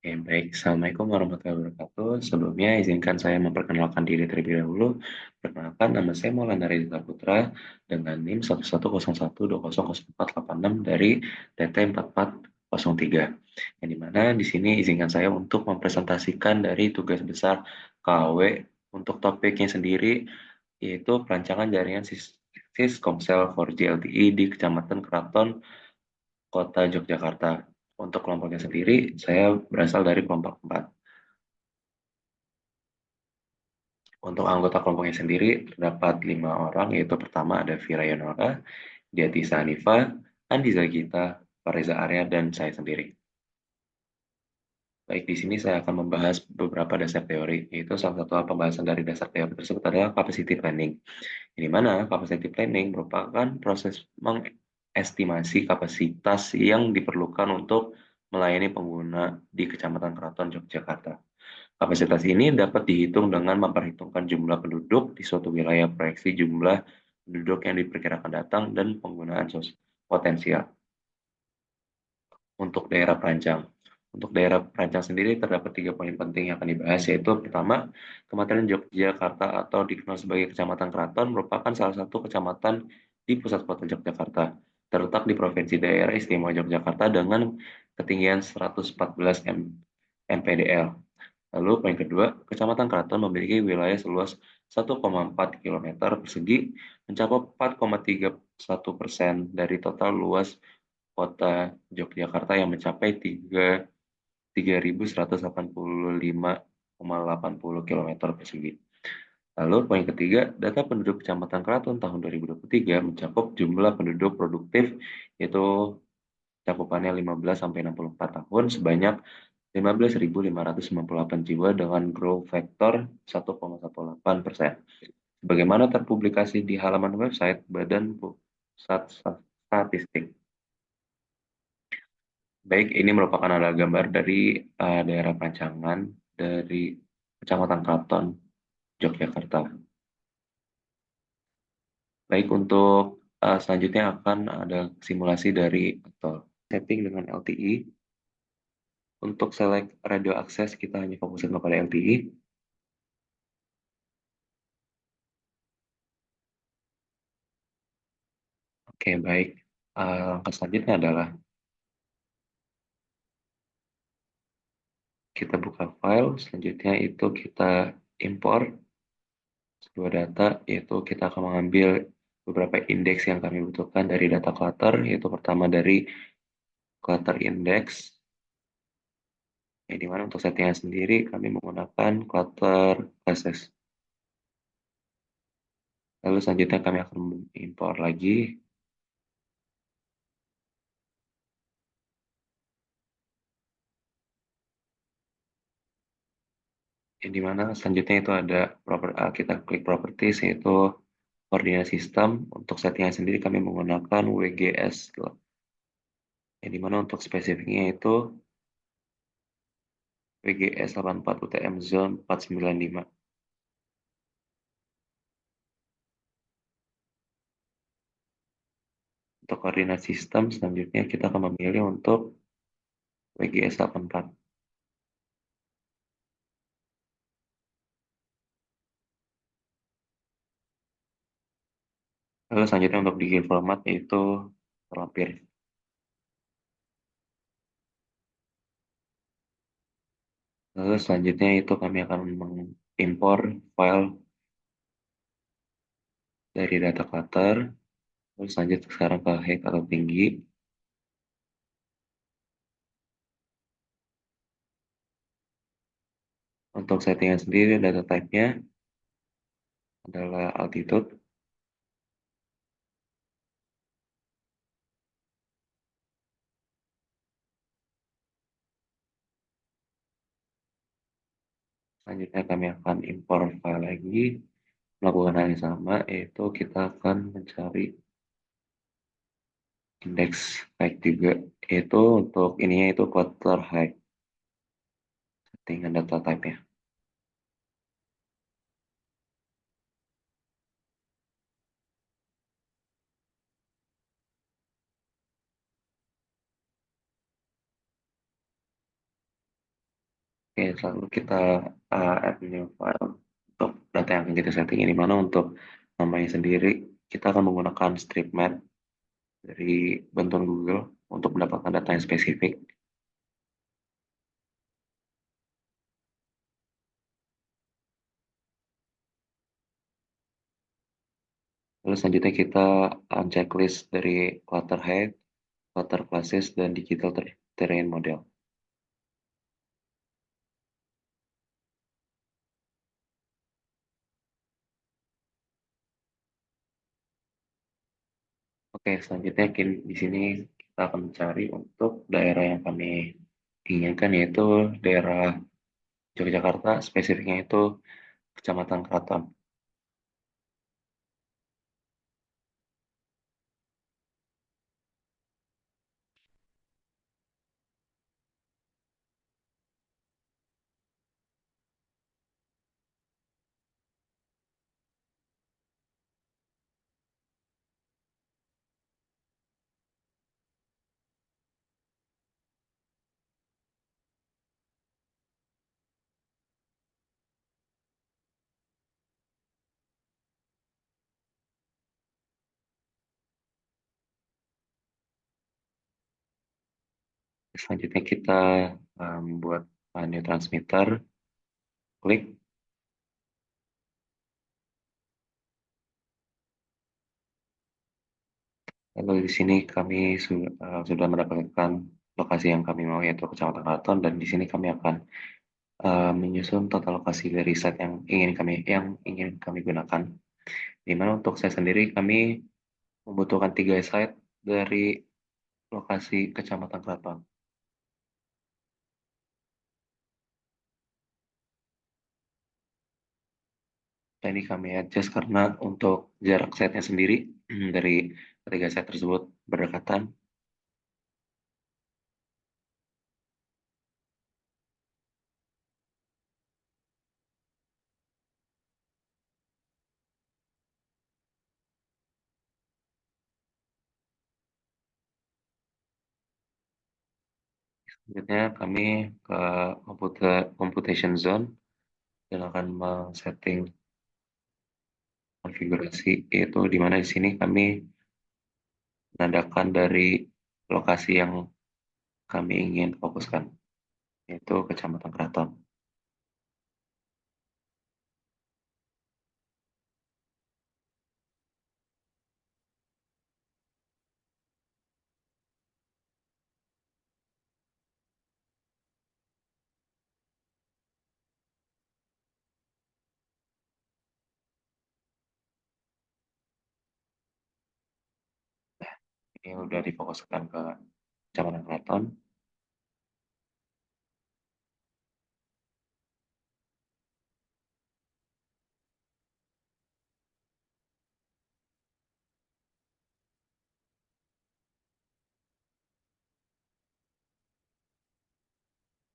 Oke, baik. Assalamualaikum warahmatullahi wabarakatuh. Sebelumnya izinkan saya memperkenalkan diri terlebih dahulu. Perkenalkan, nama saya Maulana Rizal Putra dengan NIM 11012000486 dari TT 4403. Yang dimana di sini izinkan saya untuk mempresentasikan dari tugas besar KW untuk topiknya sendiri, yaitu perancangan jaringan Komsel 4G LTE di Kecamatan Keraton, Kota Yogyakarta. Untuk kelompoknya sendiri, saya berasal dari kelompok 4. Untuk anggota kelompoknya sendiri, terdapat 5 orang, yaitu pertama ada Vira Yonora, Diatisa Hanifa, Andi Zagita, Fareza Arya, dan saya sendiri. Baik, di sini saya akan membahas beberapa dasar teori, yaitu salah satu pembahasan dari dasar teori tersebut adalah capacity planning. Di mana capacity planning merupakan proses mengestimasi kapasitas yang diperlukan untuk melayani pengguna di Kecamatan Keraton, Yogyakarta. Kapasitas ini dapat dihitung dengan memperhitungkan jumlah penduduk di suatu wilayah, proyeksi jumlah penduduk yang diperkirakan datang, dan penggunaan potensial. Untuk daerah perancang. Untuk daerah perancang sendiri terdapat 3 poin penting yang akan dibahas, yaitu pertama, Kecamatan Yogyakarta atau dikenal sebagai Kecamatan Keraton merupakan salah satu kecamatan di pusat kota Yogyakarta, terletak di Provinsi Daerah Istimewa Yogyakarta dengan ketinggian 114 mPDL. Lalu poin kedua, Kecamatan Keraton memiliki wilayah seluas 1,4 km persegi, mencakup 4,31% dari total luas kota Yogyakarta yang mencapai 3.185,80 km persegi. Lalu poin ketiga, data penduduk Kecamatan Keraton tahun 2023 mencakup jumlah penduduk produktif, yaitu cakupannya 15-64 tahun sebanyak 15.598 jiwa dengan growth factor 1,18%. Sebagaimana terpublikasi di halaman website Badan Pusat Statistik. Baik, ini merupakan adalah gambar dari daerah Pancangan dari Kecamatan Keraton, Yogyakarta. Baik, untuk selanjutnya akan ada simulasi dari atau setting dengan LTE. Untuk select radio akses, kita hanya fokusin kepada LTE. Oke, baik. Langkah selanjutnya adalah kita buka file. Selanjutnya itu kita import sebuah data, yaitu kita akan mengambil beberapa indeks yang kami butuhkan dari data clutter, yaitu pertama dari clutter index, yang dimana untuk settingan sendiri kami menggunakan clutter classes. Lalu selanjutnya kami akan import lagi. Yang dimana selanjutnya itu ada kita klik properties, yaitu koordinat sistem. Untuk settingan sendiri kami menggunakan WGS, yang dimana untuk spesifiknya itu WGS 84 UTM Zone 495. Untuk koordinat sistem selanjutnya kita akan memilih untuk WGS 84. Lalu selanjutnya untuk di format yaitu terlampir. Lalu selanjutnya itu kami akan mengimpor file dari data clutter. Lalu selanjutnya sekarang ke height atau tinggi. Untuk settingan sendiri data type-nya adalah altitude. Selanjutnya kami akan impor file lagi, melakukan hal yang sama, yaitu kita akan mencari indeks height juga, yaitu untuk ininya itu quarter height, settingan data type-nya. Oke, selalu kita add new file untuk data yang akan kita setting ini mana untuk namanya sendiri kita akan menggunakan strip map dari bantuan Google untuk mendapatkan data yang spesifik. Lalu selanjutnya kita checklist dari clutter height, clutter classes, dan digital terrain model. Oke, selanjutnya di sini kita akan mencari untuk daerah yang kami inginkan yaitu daerah Yogyakarta, spesifiknya itu Kecamatan Keraton. Selanjutnya kita membuat new transmitter, klik, lalu di sini kami sudah mendapatkan lokasi yang kami mau yaitu Kecamatan Keraton dan di sini kami akan menyusun total lokasi dari site yang ingin kami gunakan. Di mana untuk saya sendiri kami membutuhkan 3 site dari lokasi Kecamatan Keraton. Nah, ini kami adjust karena untuk jarak site-nya sendiri dari ketiga site tersebut berdekatan. Selanjutnya kami ke computation zone dan akan men-setting konfigurasi yaitu di mana di sini kami menandakan dari lokasi yang kami ingin fokuskan yaitu Kecamatan Keraton. Ini udah difokuskan ke Kecamatan Keraton.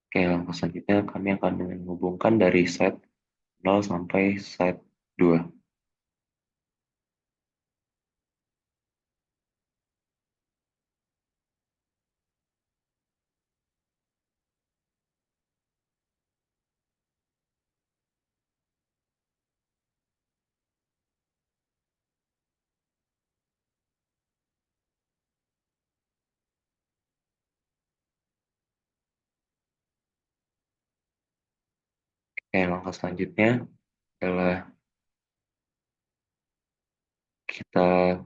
Oke, langkah selanjutnya kami akan menghubungkan dari set 0 sampai set 2. Oke, langkah selanjutnya adalah kita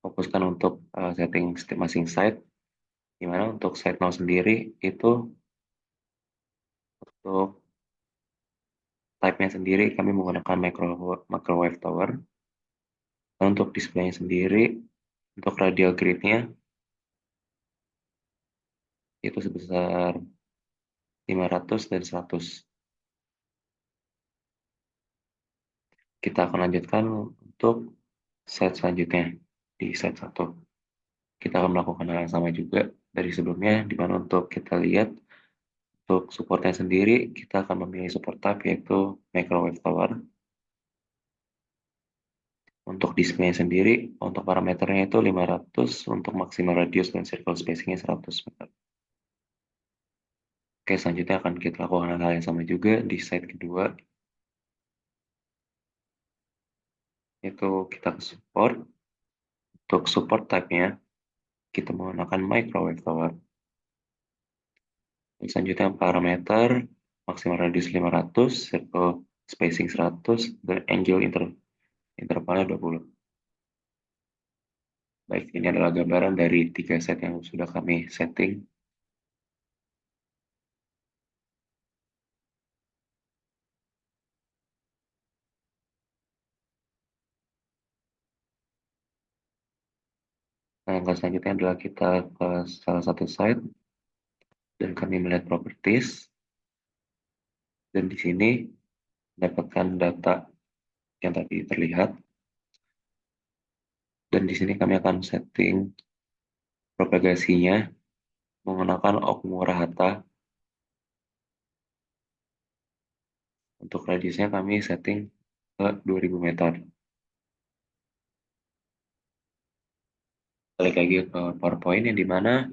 fokuskan untuk setting masing site, di mana untuk site 0 sendiri itu untuk type-nya sendiri kami menggunakan microwave tower. Dan untuk display-nya sendiri, untuk radial grid-nya itu sebesar 500 dan 100. Kita akan lanjutkan untuk set selanjutnya di set 1. Kita akan melakukan hal yang sama juga dari sebelumnya, di mana untuk kita lihat untuk supportnya sendiri, kita akan memilih support type yaitu microwave tower. Untuk display sendiri, untuk parameternya itu 500, untuk maksimal radius dan circle spacing-nya 100 meter. Oke, selanjutnya akan kita lakukan hal yang sama juga di slide kedua, yaitu kita ke support. Untuk support type-nya, kita menggunakan microwave tower. Dan selanjutnya parameter, maksimal radius 500, circle spacing 100, dan angle intervalnya 20. Baik, ini adalah gambaran dari 3 set yang sudah kami setting. Nah, langkah selanjutnya adalah kita ke salah satu site, dan kami melihat properties, dan di sini mendapatkan data yang tadi terlihat, dan di sini kami akan setting propagasinya menggunakan Okumura-Hata. Untuk radiusnya kami setting ke 2000 meter. Balik lagi ke PowerPoint yang dimana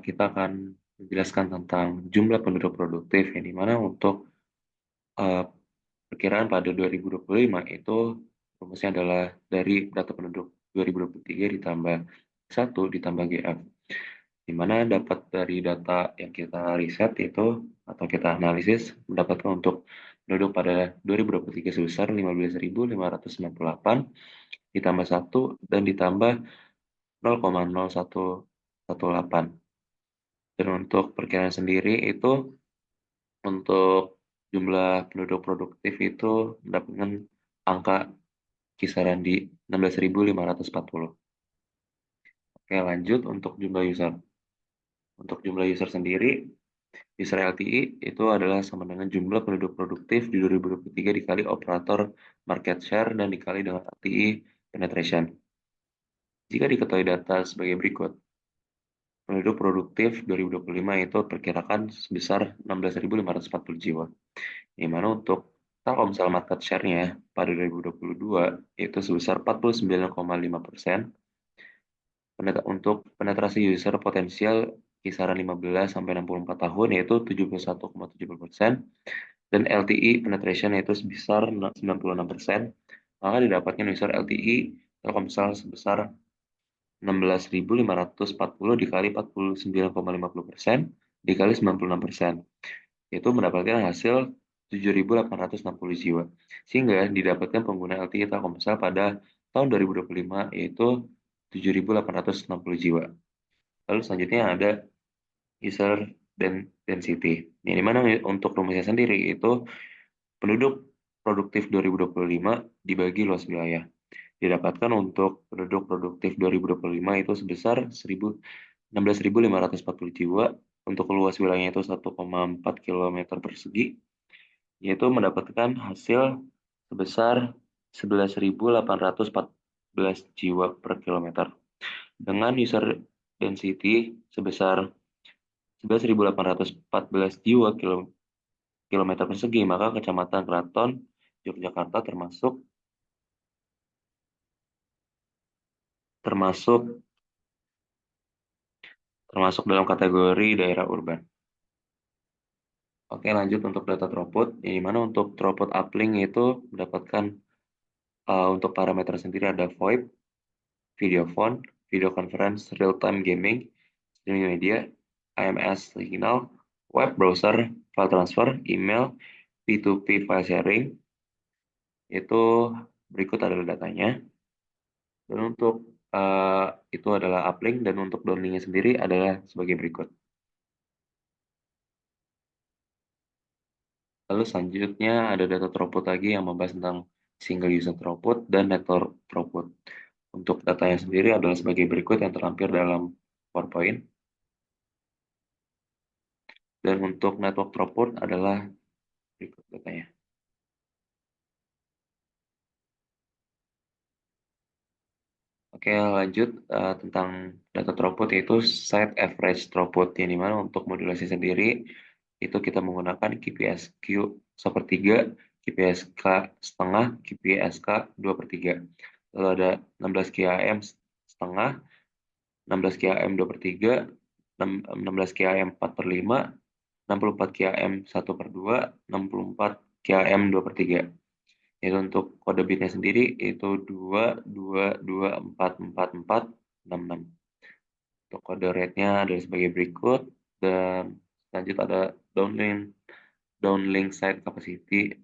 kita akan menjelaskan tentang jumlah penduduk produktif, yang dimana untuk uh, perkiraan pada 2025 itu rumusnya adalah dari data penduduk 2023 ditambah 1 ditambah GF, di mana dapat dari data yang kita riset itu atau kita analisis mendapatkan untuk penduduk pada 2023 sebesar 15.598 ditambah 1 dan ditambah 0,0118. Dan untuk perkiraan sendiri itu untuk jumlah penduduk produktif itu mendapatkan angka kisaran di 16.540. Oke, lanjut untuk jumlah user. Untuk jumlah user sendiri, user LTI itu adalah sama dengan jumlah penduduk produktif di 2023 dikali operator market share dan dikali dengan LTI penetration. Jika diketahui data sebagai berikut, penduduk produktif 2025 itu perkirakan sebesar 16.540 jiwa. Di mana untuk Telkomsel market share-nya pada 2022 itu sebesar 49,5%. Untuk penetrasi user potensial kisaran 15 sampai 64 tahun yaitu 71,70%, dan LTE penetration yaitu sebesar 96%. Maka didapatkan user LTE Telkomsel sebesar 16.540 dikali 49,50% dikali 96%, itu mendapatkan hasil 7.860 jiwa. Sehingga didapatkan pengguna LTE Telkomsel pada tahun 2025 yaitu 7.860 jiwa. Lalu selanjutnya ada user density. Yang dimana untuk rumusnya sendiri itu penduduk produktif 2025 dibagi luas wilayah. Didapatkan untuk penduduk produktif 2025 itu sebesar 16.540 jiwa, untuk luas wilayahnya itu 1,4 km persegi, yaitu mendapatkan hasil sebesar 11.814 jiwa per kilometer. Dengan user density sebesar 11.814 jiwa kilometer persegi, maka Kecamatan Keraton, Yogyakarta termasuk termasuk dalam kategori daerah urban. Oke, lanjut untuk data throughput, di mana untuk throughput uplink itu mendapatkan untuk parameter sendiri ada VoIP, video phone, video conference, real-time gaming, streaming media, IMS signal, web browser, file transfer, email, P2P file sharing. Itu berikut adalah datanya. Dan untuk itu adalah uplink, dan untuk downlinknya sendiri adalah sebagai berikut. Lalu selanjutnya ada data throughput lagi yang membahas tentang single user throughput dan network throughput. Untuk datanya sendiri adalah sebagai berikut yang terlampir dalam PowerPoint. Dan untuk network throughput adalah berikut datanya. Oke, lanjut tentang data throughput, yaitu site average throughput, yang dimana untuk modulasi sendiri itu kita menggunakan KPSQ 1/3, KPSK setengah, KPSK 2/3. Lalu ada 16 QAM setengah, 16 QAM 2/3, 16 QAM 4/5, 64 kHm 1/2, 64 kHm 2/3. Itu untuk kode bitnya sendiri itu 22244466. Untuk kode rate-nya adalah sebagai berikut, dan lanjut ada downlink site capacity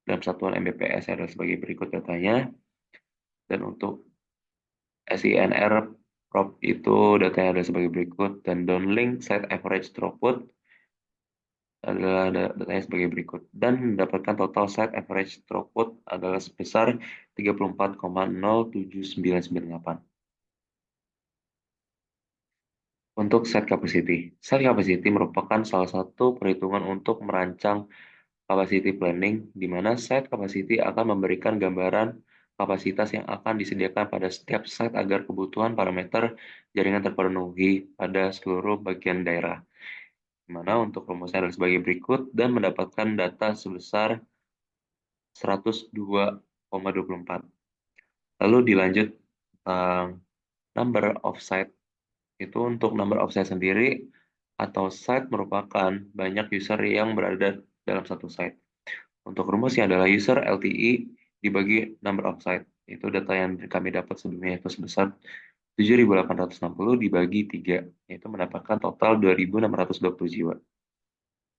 dalam satuan Mbps adalah sebagai berikut datanya. Dan untuk SINR prop itu datanya adalah sebagai berikut, dan downlink site average throughput adalah datanya sebagai berikut, dan mendapatkan total site average throughput adalah sebesar 34,07998. Untuk set capacity. Set capacity merupakan salah satu perhitungan untuk merancang capacity planning, di mana set capacity akan memberikan gambaran kapasitas yang akan disediakan pada setiap site agar kebutuhan parameter jaringan terpenuhi pada seluruh bagian daerah. Di mana untuk rumusnya adalah sebagai berikut, dan mendapatkan data sebesar 102,24. Lalu dilanjut tentang number of site. Itu untuk number of site sendiri, atau site merupakan banyak user yang berada dalam satu site. Untuk rumusnya adalah user LTE dibagi number of site. Itu data yang kami dapat sebelumnya, itu sebesar 7.860 dibagi 3, yaitu mendapatkan total 2.620 jiwa.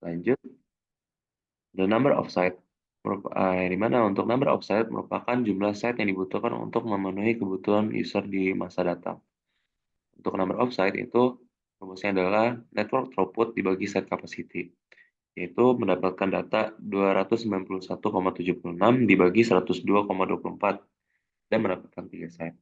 Lanjut, the number of site. Di mana untuk number of site merupakan jumlah site yang dibutuhkan untuk memenuhi kebutuhan user di masa datang. Untuk number of site itu rumusnya adalah network throughput dibagi site capacity, yaitu mendapatkan data 291,76 dibagi 102,24 dan mendapatkan 3 site.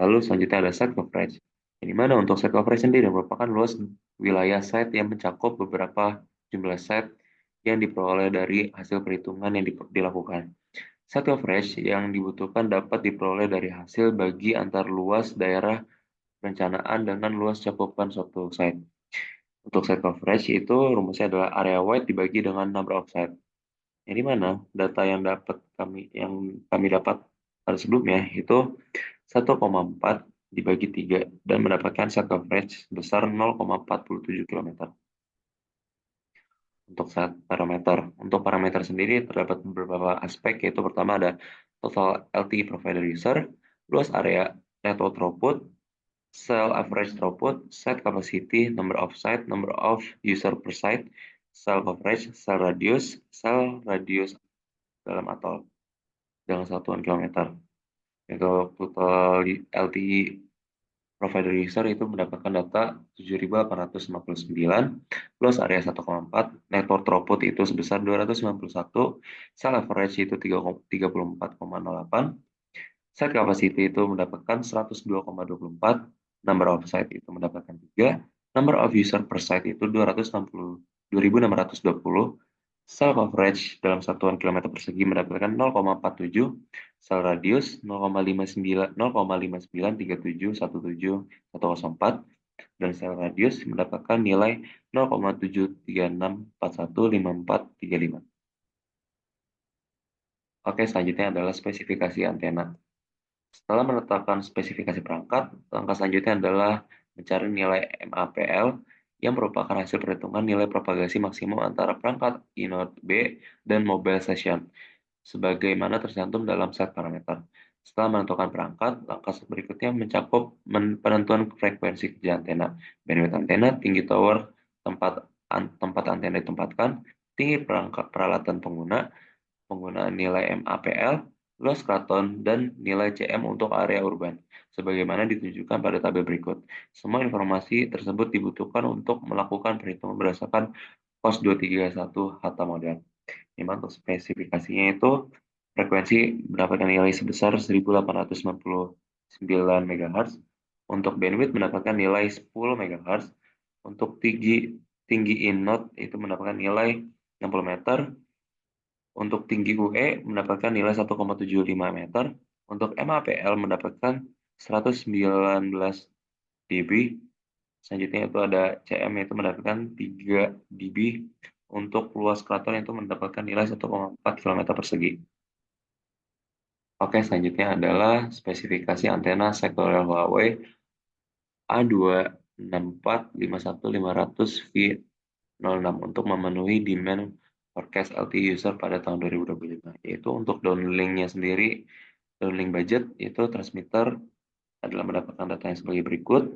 Lalu selanjutnya ada site coverage, di mana untuk site coverage sendiri merupakan luas wilayah site yang mencakup beberapa jumlah site yang diperoleh dari hasil perhitungan yang dilakukan. Site coverage yang dibutuhkan dapat diperoleh dari hasil bagi antar luas daerah perencanaan dengan luas cakupan suatu site. Untuk site coverage itu rumusnya adalah area wide dibagi dengan number of site. Yang di mana data yang kami dapat pada sebelumnya itu 1,4 dibagi 3 dan mendapatkan site coverage sebesar 0,47 km. Untuk parameter. Untuk parameter sendiri terdapat beberapa aspek, yaitu pertama ada total LTE provider user, luas area network throughput, cell average throughput, site capacity, number of site, number of user per site, cell coverage, cell radius dalam atol dengan satuan kilometer. Untuk total LTE provider user itu mendapatkan data 7.859, plus area 1,4, network throughput itu sebesar 291, cell average itu 34,08, site capacity itu mendapatkan 102,24, number of site itu mendapatkan 3, number of user per site itu 2.620, cell coverage dalam satuan kilometer persegi mendapatkan 0,47, cell radius 0,5937171104, dan cell radius mendapatkan nilai 0,736415435. Oke, selanjutnya adalah spesifikasi antena. Setelah menetapkan spesifikasi perangkat, langkah selanjutnya adalah mencari nilai MAPL yang merupakan hasil perhitungan nilai propagasi maksimum antara perangkat inode B dan mobile station, sebagaimana tercantum dalam set parameter. Setelah menentukan perangkat, langkah berikutnya mencakup penentuan frekuensi kerja antena, bandwidth antena, tinggi tower tempat antena ditempatkan, tinggi perangkat peralatan pengguna, penggunaan nilai MAPL, luas keraton, dan nilai CM untuk area urban, sebagaimana ditunjukkan pada tabel berikut. Semua informasi tersebut dibutuhkan untuk melakukan perhitungan berdasarkan COS 231 Hatta model. Untuk spesifikasinya itu frekuensi mendapatkan nilai sebesar 1899 MHz, untuk bandwidth mendapatkan nilai 10 MHz, untuk tinggi in-node itu mendapatkan nilai 60 meter, untuk tinggi UE mendapatkan nilai 1,75 meter, untuk MAPL mendapatkan 119 dB. Selanjutnya itu ada CM yaitu mendapatkan 3 dB, untuk luas keraton itu mendapatkan nilai 1,4 km persegi. Oke, selanjutnya adalah spesifikasi antena sektorial Huawei A26451.500 V 06 untuk memenuhi demand forecast LTE user pada tahun 2025. Yaitu untuk downlink-nya sendiri, downlink budget itu transmitter adalah mendapatkan datanya sebagai berikut.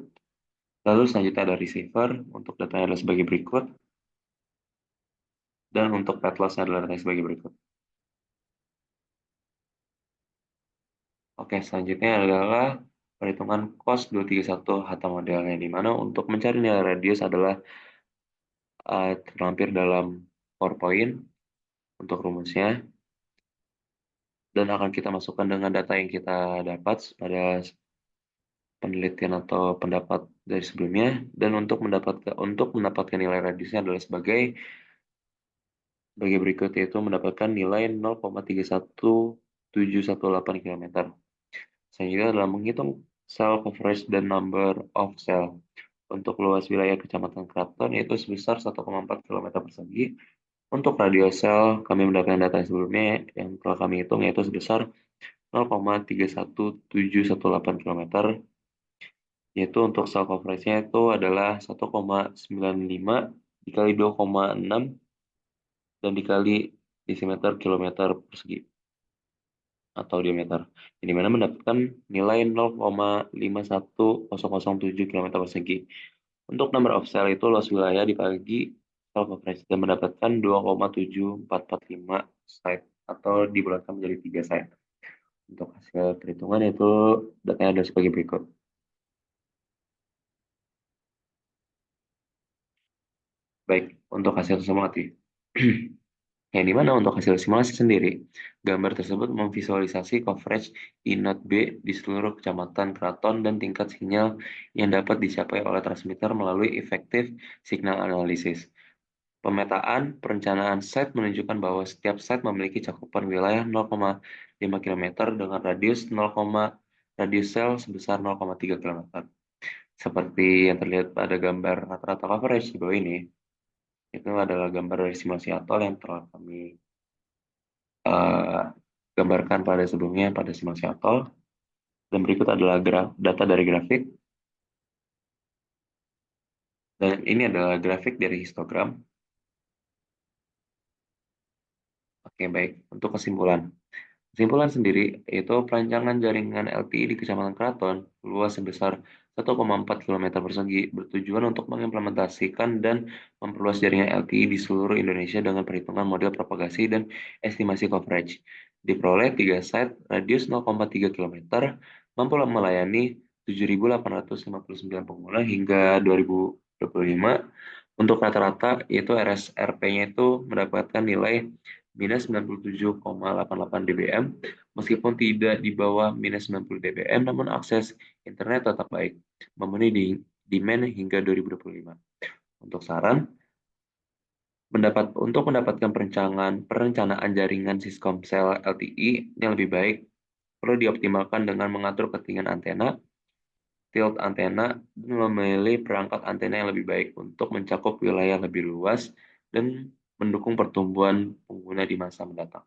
Lalu selanjutnya ada receiver untuk datanya adalah sebagai berikut. Dan untuk pet loss-nya adalah datanya sebagai berikut. Oke, selanjutnya adalah perhitungan COS 231 HATA modelnya, di mana untuk mencari nilai radius adalah terlampir dalam PowerPoint untuk rumusnya, dan akan kita masukkan dengan data yang kita dapat pada penelitian atau pendapat dari sebelumnya, dan untuk mendapatkan nilai radiusnya adalah sebagai berikut, yaitu mendapatkan nilai 0,31718 km. Selanjutnya adalah menghitung cell coverage dan number of cell. Untuk luas wilayah Kecamatan Keraton yaitu sebesar 1,4 km persegi. Untuk radius sel, kami mendapatkan data sebelumnya yang telah kami hitung yaitu sebesar 0,31718 km. Yaitu untuk cell coverage-nya itu adalah 1,95 dikali 2,6 dan dikali desimeter kilometer persegi atau diameter, di mana mendapatkan nilai 0,51007 km persegi. Untuk number of cell itu luas wilayah dibagi cell coverage dan mendapatkan 2,7445 site atau dibulatkan menjadi 3 site. Untuk hasil perhitungan itu datanya ada sebagai berikut. Baik, untuk hasil simulasi. Yang dimana untuk hasil simulasi sendiri, gambar tersebut memvisualisasi coverage I node B di seluruh kecamatan Keraton dan tingkat sinyal yang dapat dicapai oleh transmitter melalui efektif signal analisis. Pemetaan perencanaan site menunjukkan bahwa setiap site memiliki cakupan wilayah 0,5 km dengan radius sel sebesar 0,3 km. Seperti yang terlihat pada gambar rata-rata coverage di bawah ini, itu adalah gambar dari simulasi atol yang telah kami gambarkan pada sebelumnya pada simulasi atol. Dan berikut adalah data dari grafik. Dan ini adalah grafik dari histogram. Oke, baik. Untuk kesimpulan. Kesimpulan sendiri yaitu perancangan jaringan LTE di Kecamatan Keraton luas sebesar 1,4 km persegi bertujuan untuk mengimplementasikan dan memperluas jaringan LTE di seluruh Indonesia dengan perhitungan model propagasi dan estimasi coverage. Diperoleh 3 site radius 0,3 km, mampu melayani 7.859 pengguna hingga 2025. Untuk rata-rata yaitu RSRP-nya itu mendapatkan nilai minus 97,88 dBm, meskipun tidak di bawah minus 90 dBm, namun akses internet tetap baik, memenuhi demand hingga 2025. Untuk saran, untuk mendapatkan perencanaan jaringan Siskomsel LTE yang lebih baik, perlu dioptimalkan dengan mengatur ketinggian antena, tilt antena, dan memilih perangkat antena yang lebih baik untuk mencakup wilayah lebih luas dan mendukung pertumbuhan pengguna di masa mendatang.